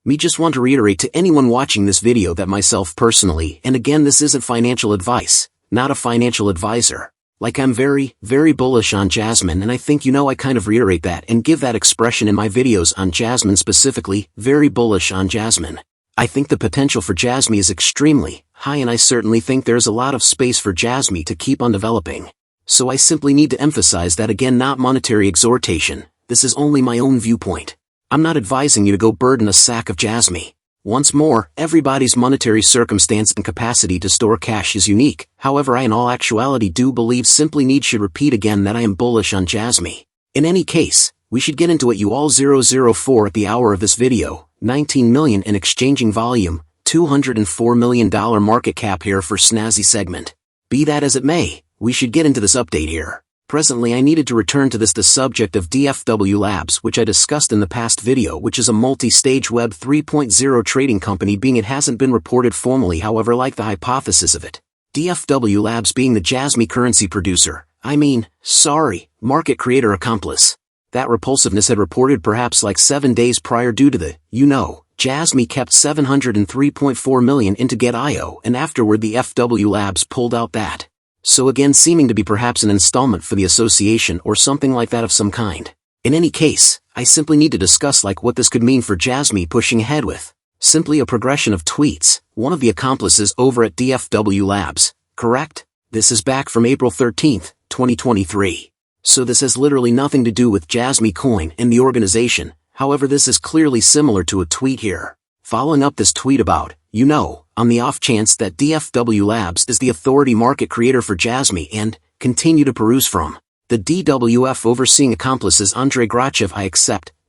Me just want to reiterate to anyone watching this video that myself personally, and again this isn't financial advice, not a financial advisor. Like I'm very, very bullish on Jasmine, and I think I kind of reiterate that and give that expression in my videos on Jasmine specifically, very bullish on Jasmine. I think the potential for Jasmy is extremely high, and I certainly think there's a lot of space for Jasmy to keep on developing. So I simply need to emphasize that again, not monetary exhortation, this is only my own viewpoint. I'm not advising you to go burden a sack of Jasmy. Once more, everybody's monetary circumstance and capacity to store cash is unique. However, I in all actuality do believe should repeat again that I am bullish on Jasmy. In any case, we should get into it. You all 004 at the hour of this video, 19 million in exchanging volume, $204 million market cap here for snazzy segment. Be that as it may, we should get into this update here. Presently I needed to return to the subject of DFW Labs, which I discussed in the past video, which is a multi-stage Web 3.0 trading company, being it hasn't been reported formally, however like the hypothesis of it. DFW Labs being the Jasmy currency producer, market creator accomplice. That repulsiveness had reported perhaps like 7 days prior due to the, Jasmy kept 703.4 million into Get.io, and afterward the FW Labs pulled out that. So again, seeming to be perhaps an installment for the association or something like that of some kind. In any case, I simply need to discuss what this could mean for Jasmy pushing ahead with. Simply a progression of tweets, one of the accomplices over at DFW Labs, correct? This is back from April 13th, 2023. So this has literally nothing to do with Jasmy Coin and the organization, however this is clearly similar to a tweet here. Following up this tweet about, on the off chance that DFW Labs is the authority market creator for Jasmy, and continue to peruse from the DWF overseeing accomplices Andrei Grachev.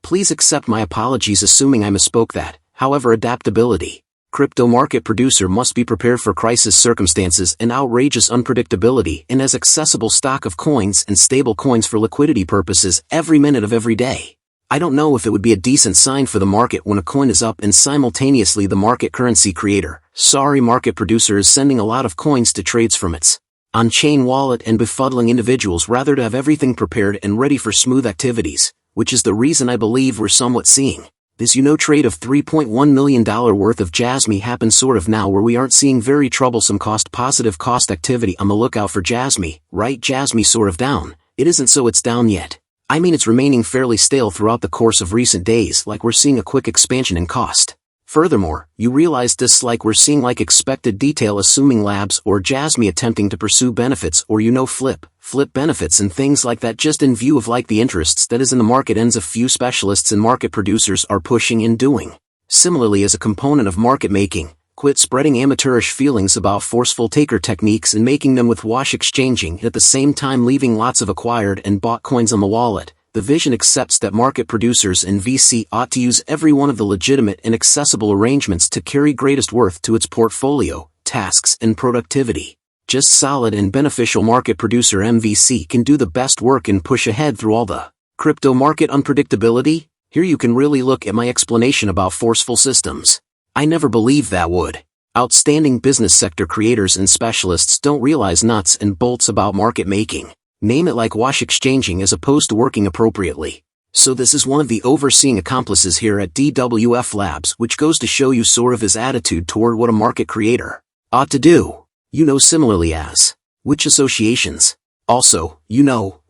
Please accept my apologies assuming I misspoke that, however adaptability. Crypto market producer must be prepared for crisis circumstances and outrageous unpredictability, and has accessible stock of coins and stable coins for liquidity purposes every minute of every day. I don't know if it would be a decent sign for the market when a coin is up and simultaneously the market currency creator, market producer, is sending a lot of coins to trades from its on-chain wallet and befuddling individuals rather to have everything prepared and ready for smooth activities, which is the reason I believe we're somewhat seeing this trade of $3.1 million worth of Jasmy happen sort of now, where we aren't seeing very troublesome positive cost activity on the lookout for Jasmy, right? Jasmy sort of down. It isn't so it's down yet. It's remaining fairly stale throughout the course of recent days, like we're seeing a quick expansion in cost. Furthermore, you realize this we're seeing expected detail assuming Labs or Jasmy attempting to pursue benefits or flip benefits and things like that, just in view of the interests that is in the market ends a few specialists and market producers are pushing and doing. Similarly, as a component of market making, quit spreading amateurish feelings about forceful taker techniques and making them with wash exchanging, at the same time leaving lots of acquired and bought coins on the wallet. The vision accepts that market producers and VC ought to use every one of the legitimate and accessible arrangements to carry greatest worth to its portfolio, tasks and productivity. Just solid and beneficial market producer MVC can do the best work and push ahead through all the crypto market unpredictability. Here you can really look at my explanation about forceful systems. I never believed that would. Outstanding business sector creators and specialists don't realize nuts and bolts about market making. Name it like wash exchanging as opposed to working appropriately. So this is one of the overseeing accomplices here at DWF Labs, which goes to show you sort of his attitude toward what a market creator ought to do. Similarly as which associations. Also,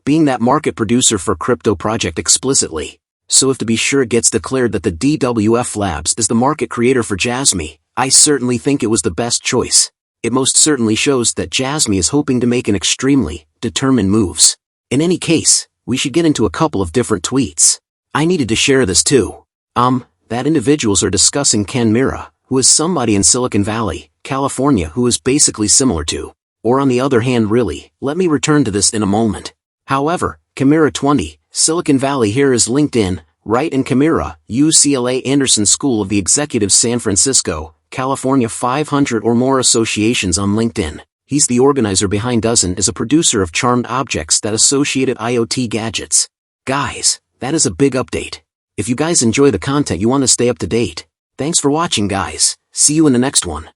being that market producer for crypto project explicitly. So if to be sure it gets declared that the DWF Labs is the market creator for Jasmy, I certainly think it was the best choice. It most certainly shows that Jasmy is hoping to make an extremely determined moves. In any case, we should get into a couple of different tweets. I needed to share this too. That individuals are discussing Ken Mira, who is somebody in Silicon Valley, California, who is basically similar to, or on the other hand really, let me return to this in a moment. However, Chimera 20, Silicon Valley here is LinkedIn, right, and Chimera, UCLA Anderson School of the Executives, San Francisco, California, 500 or more associations on LinkedIn. He's the organizer behind Dozen is a producer of charmed objects that associated IoT gadgets. Guys, that is a big update. If you guys enjoy the content, you want to stay up to date. Thanks for watching, guys. See you in the next one.